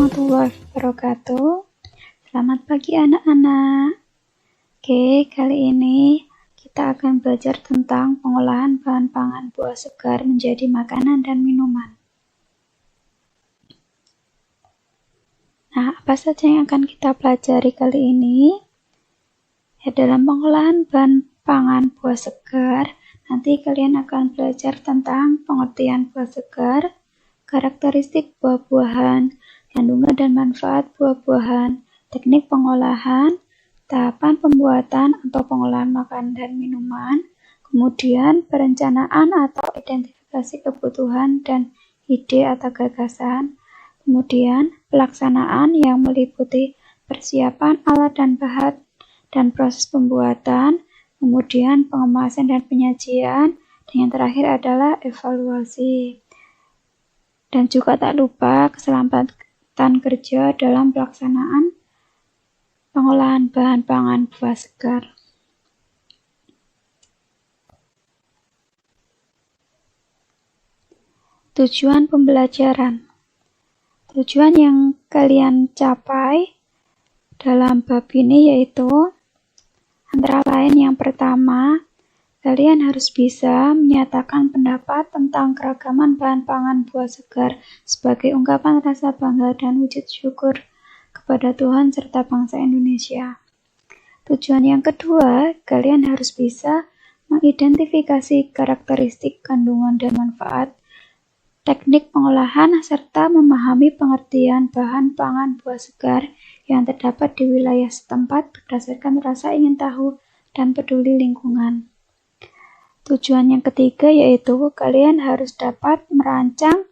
warahmatullahi wabarakatuh. Selamat pagi anak-anak. Oke, kali ini kita akan belajar tentang pengolahan bahan pangan buah segar menjadi makanan dan minuman. Nah, apa saja yang akan kita pelajari kali ini? Ya, dalam pengolahan bahan pangan buah segar, nanti kalian akan belajar tentang pengertian buah segar, karakteristik buah-buahan, kandungan dan manfaat buah-buahan, teknik pengolahan, tahapan pembuatan atau pengolahan makanan dan minuman, kemudian perencanaan atau identifikasi kebutuhan dan ide atau gagasan, kemudian pelaksanaan yang meliputi persiapan alat dan bahan dan proses pembuatan, kemudian pengemasan dan penyajian, dan yang terakhir adalah evaluasi. Dan juga tak lupa keselamatan kerja dalam pelaksanaan pengolahan bahan pangan buah segar. Tujuan pembelajaran. Tujuan yang kalian capai dalam bab ini yaitu antara lain yang pertama, kalian harus bisa menyatakan pendapat tentang keragaman bahan pangan buah segar sebagai ungkapan rasa bangga dan wujud syukur kepada Tuhan serta bangsa Indonesia. Tujuan yang kedua, kalian harus bisa mengidentifikasi karakteristik kandungan dan manfaat, teknik pengolahan, serta memahami pengertian bahan pangan buah segar yang terdapat di wilayah setempat berdasarkan rasa ingin tahu dan peduli lingkungan. Tujuan yang ketiga yaitu kalian harus dapat merancang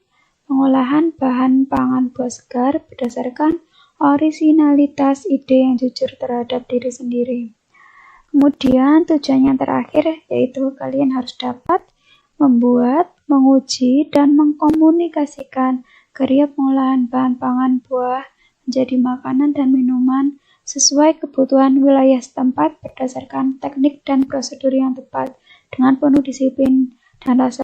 pengolahan bahan pangan buah segar berdasarkan orisinalitas ide yang jujur terhadap diri sendiri. Kemudian tujuan yang terakhir yaitu kalian harus dapat membuat, menguji, dan mengkomunikasikan karya pengolahan bahan pangan buah menjadi makanan dan minuman sesuai kebutuhan wilayah setempat berdasarkan teknik dan prosedur yang tepat dengan penuh disiplin dan rasa.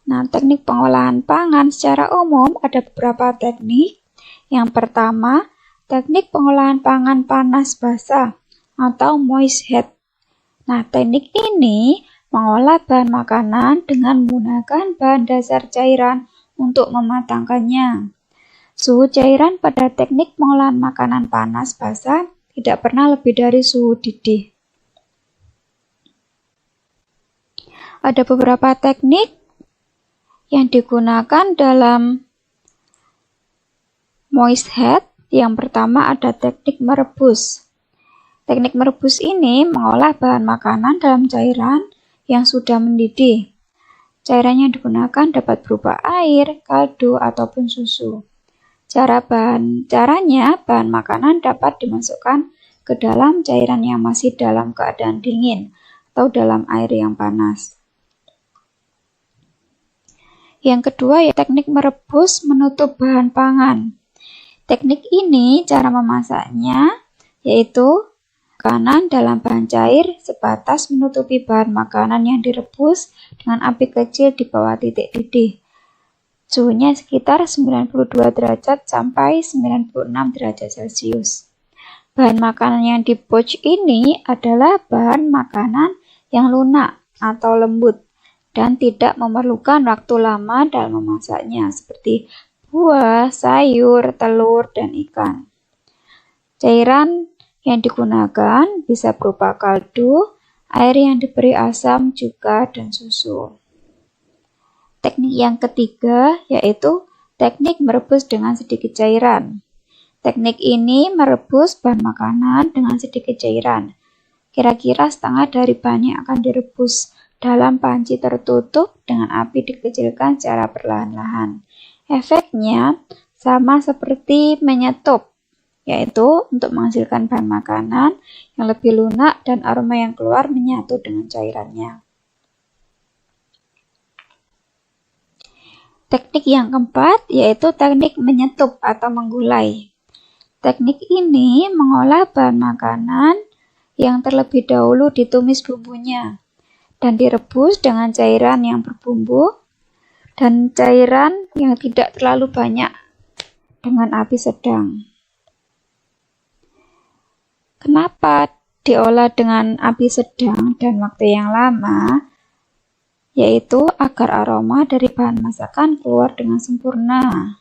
Nah, teknik pengolahan pangan secara umum ada beberapa teknik. Yang pertama, teknik pengolahan pangan panas basah atau moist heat. Nah, teknik ini mengolah bahan makanan dengan menggunakan bahan dasar cairan untuk mematangkannya. Suhu cairan pada teknik pengolahan makanan panas basah tidak pernah lebih dari suhu didih. Ada beberapa teknik yang digunakan dalam moist heat. Yang pertama ada teknik merebus. Teknik merebus ini mengolah bahan makanan dalam cairan yang sudah mendidih. Cairan yang digunakan dapat berupa air, kaldu, ataupun susu. Caranya, bahan makanan dapat dimasukkan ke dalam cairan yang masih dalam keadaan dingin atau dalam air yang panas. Yang kedua, teknik merebus menutup bahan pangan. Teknik ini cara memasaknya yaitu makanan dalam bahan cair sebatas menutupi bahan makanan yang direbus dengan api kecil di bawah titik didih. Suhunya sekitar 92 derajat sampai 96 derajat Celcius. Bahan makanan yang di-poach ini adalah bahan makanan yang lunak atau lembut dan tidak memerlukan waktu lama dalam memasaknya seperti buah, sayur, telur, dan ikan. Cairan yang digunakan bisa berupa kaldu, air yang diberi asam juga, dan susu. Teknik yang ketiga yaitu teknik merebus dengan sedikit cairan. Teknik ini merebus bahan makanan dengan sedikit cairan. Kira-kira setengah dari bahan yang akan direbus dalam panci tertutup dengan api dikecilkan secara perlahan-lahan. Efeknya sama seperti menyetup, yaitu untuk menghasilkan bahan makanan yang lebih lunak dan aroma yang keluar menyatu dengan cairannya. Teknik yang keempat yaitu teknik menyetup atau menggulai. Teknik ini mengolah bahan makanan yang terlebih dahulu ditumis bumbunya dan direbus dengan cairan yang berbumbu dan cairan yang tidak terlalu banyak dengan api sedang. Kenapa diolah dengan api sedang dan waktu yang lama? Yaitu agar aroma dari bahan masakan keluar dengan sempurna.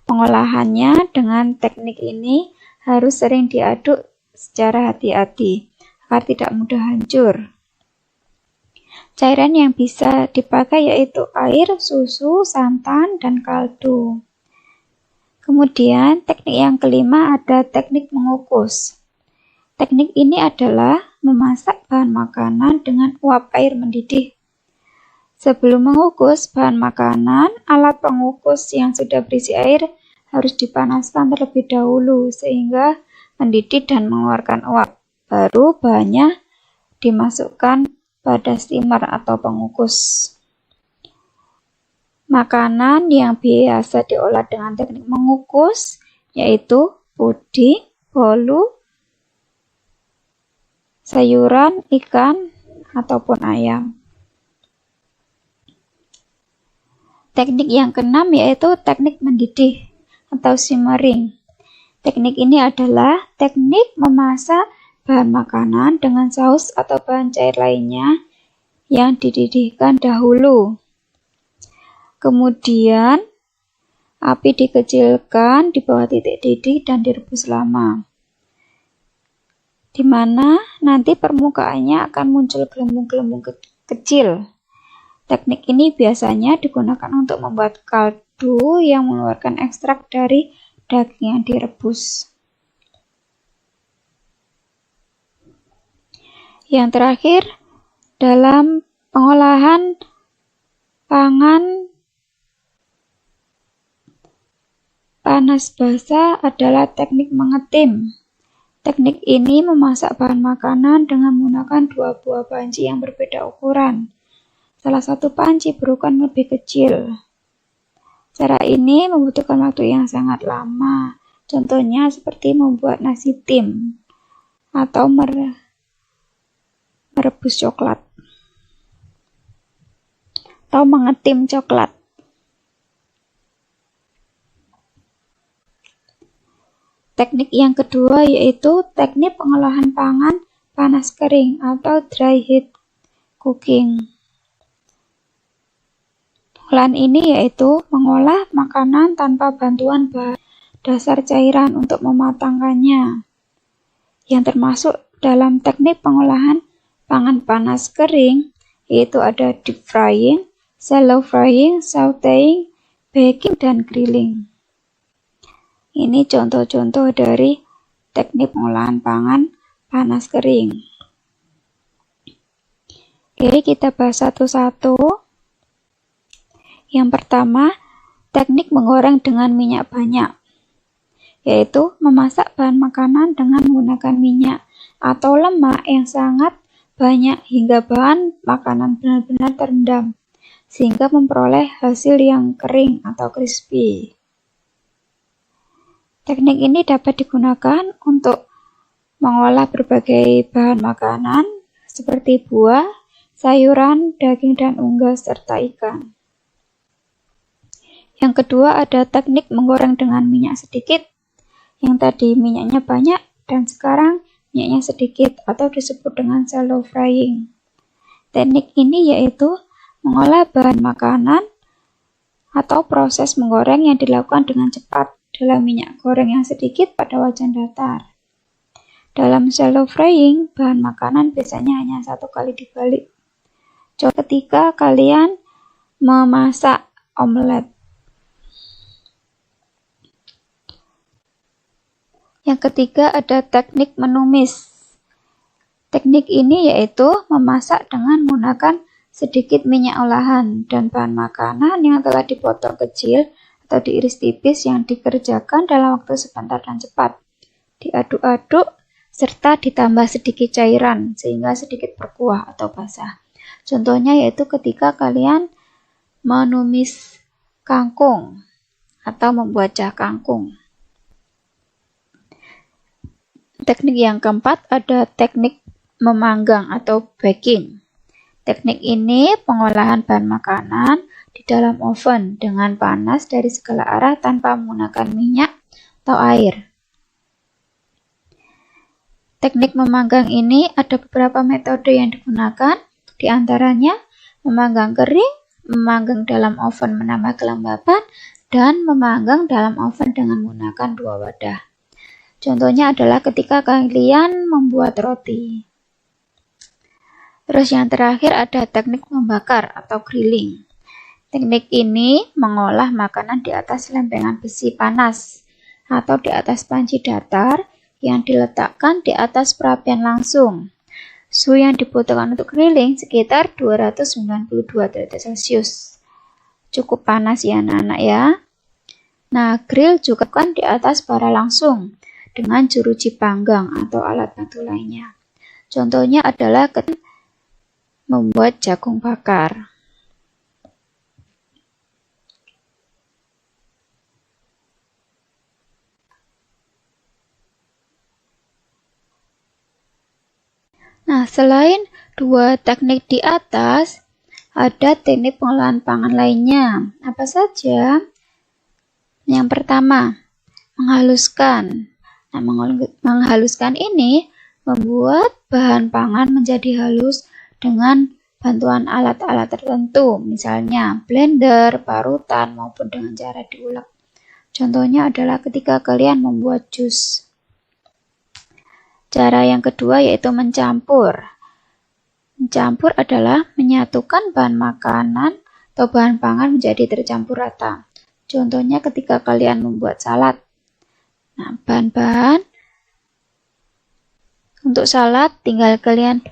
Pengolahannya dengan teknik ini harus sering diaduk secara hati-hati agar tidak mudah hancur. Cairan yang bisa dipakai yaitu air, susu, santan, dan kaldu. Kemudian teknik yang kelima ada teknik mengukus. Teknik ini adalah memasak bahan makanan dengan uap air mendidih. Sebelum mengukus bahan makanan, alat pengukus yang sudah berisi air harus dipanaskan terlebih dahulu sehingga mendidih dan mengeluarkan uap. Baru bahannya dimasukkan pada steamer atau pengukus. Makanan yang biasa diolah dengan teknik mengukus yaitu puding, bolu, sayuran, ikan, ataupun ayam. Teknik yang keenam yaitu teknik mendidih atau simmering. Teknik ini adalah teknik memasak bahan makanan dengan saus atau bahan cair lainnya yang dididihkan dahulu. Kemudian api dikecilkan di bawah titik didih dan direbus lama, di mana nanti permukaannya akan muncul gelembung-gelembung kecil. Teknik ini biasanya digunakan untuk membuat kaldu yang mengeluarkan ekstrak dari daging yang direbus. Yang terakhir, dalam pengolahan pangan panas basah adalah teknik mengetim. Teknik ini memasak bahan makanan dengan menggunakan dua buah panci yang berbeda ukuran. Salah satu panci berukuran lebih kecil. Cara ini membutuhkan waktu yang sangat lama. Contohnya seperti membuat nasi tim atau merebus coklat atau mengetim coklat. Teknik yang kedua yaitu teknik pengolahan pangan panas kering atau dry heat cooking. Pengolahan ini yaitu mengolah makanan tanpa bantuan bahan dasar cairan untuk mematangkannya, yang termasuk dalam teknik pengolahan pangan panas kering, yaitu ada deep frying, shallow frying, sauteing, baking, dan grilling. Ini contoh-contoh dari teknik pengolahan pangan panas kering. Oke, kita bahas satu-satu. Yang pertama, teknik menggoreng dengan minyak banyak, yaitu memasak bahan makanan dengan menggunakan minyak atau lemak yang sangat banyak hingga bahan makanan benar-benar terendam, sehingga memperoleh hasil yang kering atau crispy. Teknik ini dapat digunakan untuk mengolah berbagai bahan makanan seperti buah, sayuran, daging, dan unggas, serta ikan. Yang kedua ada teknik menggoreng dengan minyak sedikit, yang tadi minyaknya banyak dan sekarang minyaknya sedikit atau disebut dengan shallow frying. Teknik ini yaitu mengolah bahan makanan atau proses menggoreng yang dilakukan dengan cepat dalam minyak goreng yang sedikit pada wajan datar. Dalam shallow frying, bahan makanan biasanya hanya satu kali dibalik. Coba ketika kalian memasak omelet. Yang ketiga ada teknik menumis. Teknik ini yaitu memasak dengan menggunakan sedikit minyak olahan dan bahan makanan yang telah dipotong kecil atau diiris tipis yang dikerjakan dalam waktu sebentar dan cepat. Diaduk-aduk serta ditambah sedikit cairan sehingga sedikit berkuah atau basah. Contohnya yaitu ketika kalian menumis kangkung atau membuat cah kangkung. Teknik yang keempat ada teknik memanggang atau baking. Teknik ini pengolahan bahan makanan di dalam oven dengan panas dari segala arah tanpa menggunakan minyak atau air. Teknik memanggang ini ada beberapa metode yang digunakan, di antaranya memanggang kering, memanggang dalam oven menambah kelembapan, dan memanggang dalam oven dengan menggunakan 2 wadah. Contohnya adalah ketika kalian membuat roti. Terus yang terakhir ada teknik membakar atau grilling. Teknik ini mengolah makanan di atas lempengan besi panas atau di atas panci datar yang diletakkan di atas perapian langsung. Suhu yang dibutuhkan untuk grilling sekitar 292 derajat Celcius. Cukup panas ya anak-anak ya. Nah, grill juga kan di atas bara langsung dengan jeruji panggang atau alat bantu lainnya. Contohnya adalah membuat jagung bakar. Nah, selain 2 teknik di atas, ada teknik pengolahan pangan lainnya. Apa saja? Yang pertama, menghaluskan. Nah, menghaluskan ini membuat bahan pangan menjadi halus dengan bantuan alat-alat tertentu, misalnya blender, parutan, maupun dengan cara diulek. Contohnya adalah ketika kalian membuat jus. Cara yang kedua yaitu mencampur. Mencampur adalah menyatukan bahan makanan atau bahan pangan menjadi tercampur rata. Contohnya ketika kalian membuat salad. Nah, bahan-bahan untuk salad tinggal kalian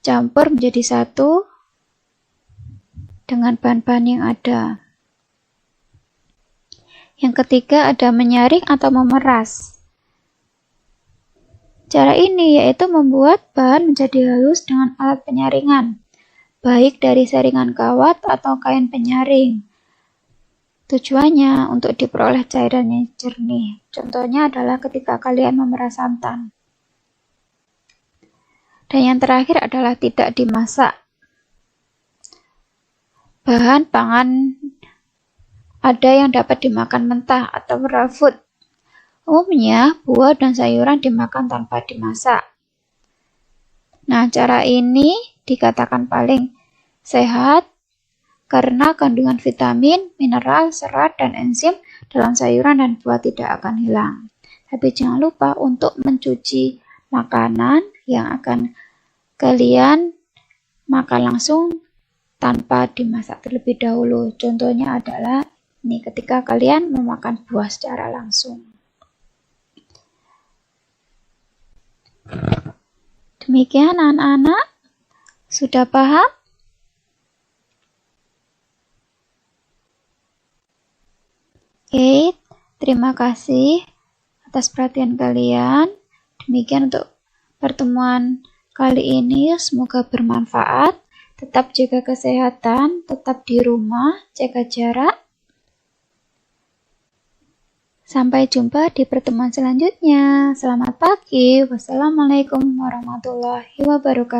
campur menjadi satu dengan bahan-bahan yang ada. Yang ketiga ada menyaring atau memeras. Cara ini yaitu membuat bahan menjadi halus dengan alat penyaringan, baik dari saringan kawat atau kain penyaring. Tujuannya untuk diperoleh cairan yang jernih. Contohnya adalah ketika kalian memeras santan. Dan yang terakhir adalah tidak dimasak. Bahan pangan ada yang dapat dimakan mentah atau raw food. Umumnya, buah dan sayuran dimakan tanpa dimasak. Nah, cara ini dikatakan paling sehat karena kandungan vitamin, mineral, serat, dan enzim dalam sayuran dan buah tidak akan hilang. Tapi jangan lupa untuk mencuci makanan yang akan kalian makan langsung tanpa dimasak terlebih dahulu. Contohnya adalah ini ketika kalian memakan buah secara langsung. Demikian anak-anak, sudah paham? Oke, terima kasih atas perhatian kalian. Demikian untuk pertemuan kali ini, semoga bermanfaat. Tetap jaga kesehatan, tetap di rumah, jaga jarak. Sampai jumpa di pertemuan selanjutnya. Selamat pagi. Wassalamualaikum warahmatullahi wabarakatuh.